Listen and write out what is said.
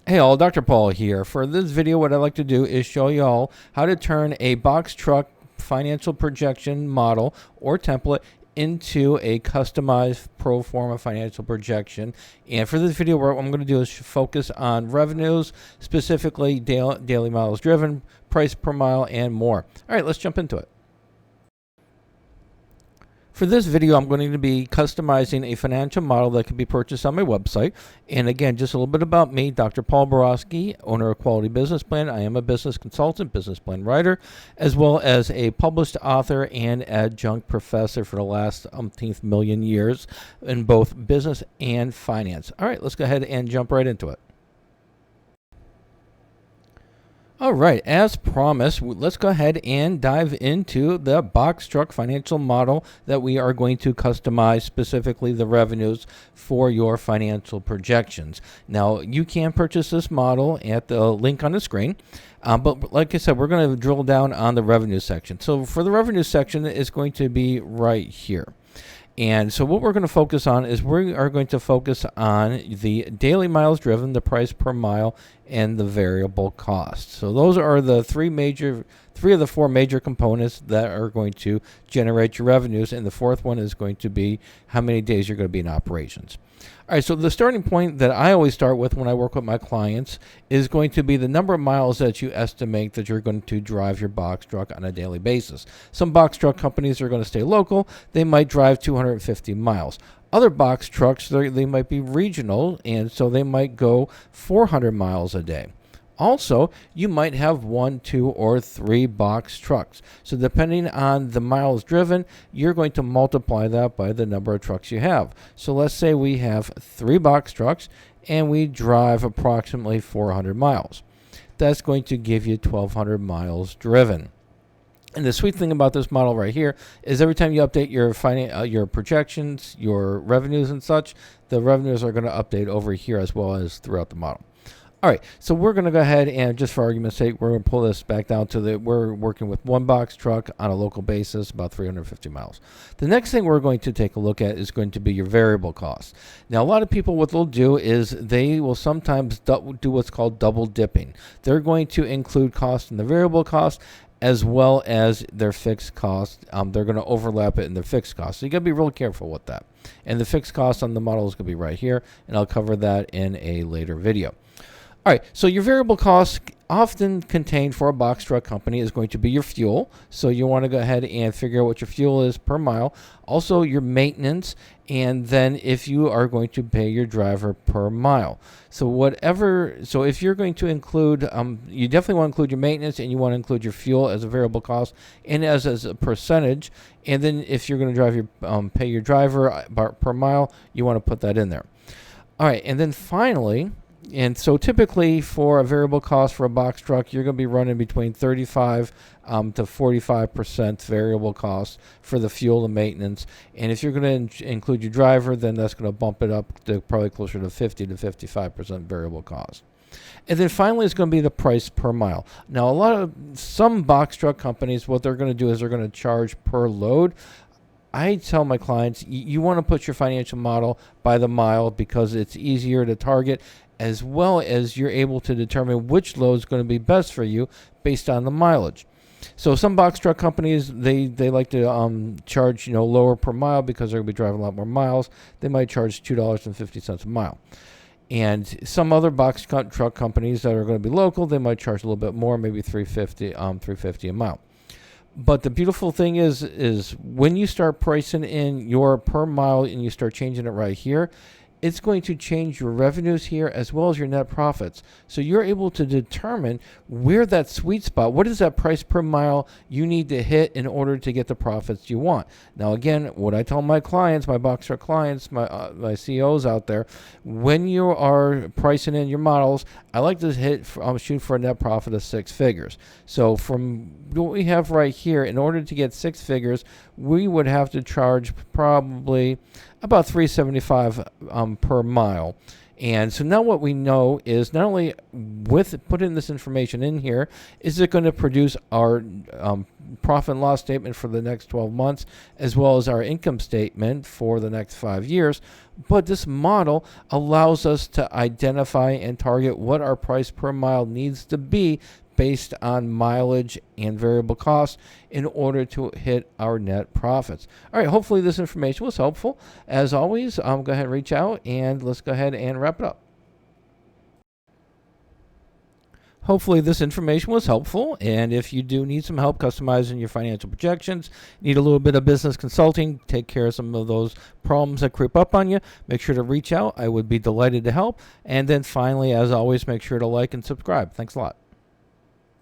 Hey all, Dr. Paul here. For this video, what I'd like to do is show you all how to turn a box truck financial projection model or template into a customized pro forma financial projection. And for this video, what I'm going to do is focus on revenues, specifically daily miles driven, price per mile, and more. All right, let's jump into it. For this video, I'm going to be customizing a financial model that can be purchased on my website. And again, just a little bit about me, Dr. Paul Borosky, owner of Quality Business Plan. I am a business consultant, business plan writer, as well as a published author and adjunct professor for the last umpteenth million years in both business and finance. All right, let's go ahead and jump right into it. All right, as promised, let's go ahead and dive into the box truck financial model that we are going to customize, specifically the revenues for your financial projections. Now, you can purchase this model at the link on the screen, but like I said, we're going to drill down on the revenue section. So for the revenue section, it's going to be right here. And so what we're going to focus on is we are going to focus on the daily miles driven, the price per mile, and the variable cost. So those are the three of the four major components that are going to generate your revenues. And the fourth one is going to be how many days you're going to be in operations. All right, so the starting point that I always start with when I work with my clients is going to be the number of miles that you estimate that you're going to drive your box truck on a daily basis. Some box truck companies are going to stay local. They might drive 250 miles. Other box trucks, they might be regional, and so they might go 400 miles a day. Also, you might have 1, 2, or 3 box trucks. So depending on the miles driven, you're going to multiply that by the number of trucks you have. So let's say we have 3 box trucks and we drive approximately 400 miles. That's going to give you 1,200 miles driven. And the sweet thing about this model right here is every time you update your projections, your revenues and such, the revenues are going to update over here as well as throughout the model. All right, so we're going to go ahead and just for argument's sake, we're going to pull this back down to we're working with 1 box truck on a local basis, about 350 miles. The next thing we're going to take a look at is going to be your variable costs. Now, a lot of people, what they'll do is they will sometimes do what's called double dipping. They're going to include cost in the variable cost as well as their fixed cost. They're going to overlap it in their fixed cost. So you got to be real careful with that. And the fixed cost on the model is going to be right here, and I'll cover that in a later video. All right, so your variable costs often contained for a box truck company is going to be your fuel. So you want to go ahead and figure out what your fuel is per mile. Also your maintenance, and then if you are going to pay your driver per mile. So if you're going to include, you definitely want to include your maintenance, and you want to include your fuel as a variable cost and as a percentage. And then if you're going to pay your driver per mile, you want to put that in there. All right, and then finally, and so typically for a variable cost for a box truck, you're going to be running between 35 to 45% variable cost for the fuel and maintenance. And if you're going to include your driver, then that's going to bump it up to probably closer to 50 to 55% variable cost. And then finally, it's going to be the price per mile. Now, some box truck companies, what they're going to do is they're going to charge per load. I tell my clients, you want to put your financial model by the mile because it's easier to target, as well as you're able to determine which load is going to be best for you based on the mileage. So some box truck companies, they like to charge lower per mile because they're going to be driving a lot more miles. They might charge $2.50 a mile. And some other box truck companies that are going to be local, they might charge a little bit more, maybe $3.50 a mile. But the beautiful thing is when you start pricing in your per mile and you start changing it right here, it's going to change your revenues here as well as your net profits. So you're able to determine where that sweet spot, what is that price per mile you need to hit in order to get the profits you want. Now, again, what I tell my clients, my box truck clients, my CEOs out there, when you are pricing in your models, I like to shoot for a net profit of 6 figures. So from what we have right here, in order to get 6 figures, we would have to charge probably about $3.75 per mile. And so now what we know is not only with putting this information in here, is it going to produce our profit and loss statement for the next 12 months, as well as our income statement for the next 5 years. But this model allows us to identify and target what our price per mile needs to be based on mileage and variable costs in order to hit our net profits. All right, hopefully this information was helpful. As always, go ahead and reach out, and let's go ahead and wrap it up. Hopefully this information was helpful, and if you do need some help customizing your financial projections, need a little bit of business consulting, take care of some of those problems that creep up on you, make sure to reach out. I would be delighted to help. And then finally, as always, make sure to like and subscribe. Thanks a lot.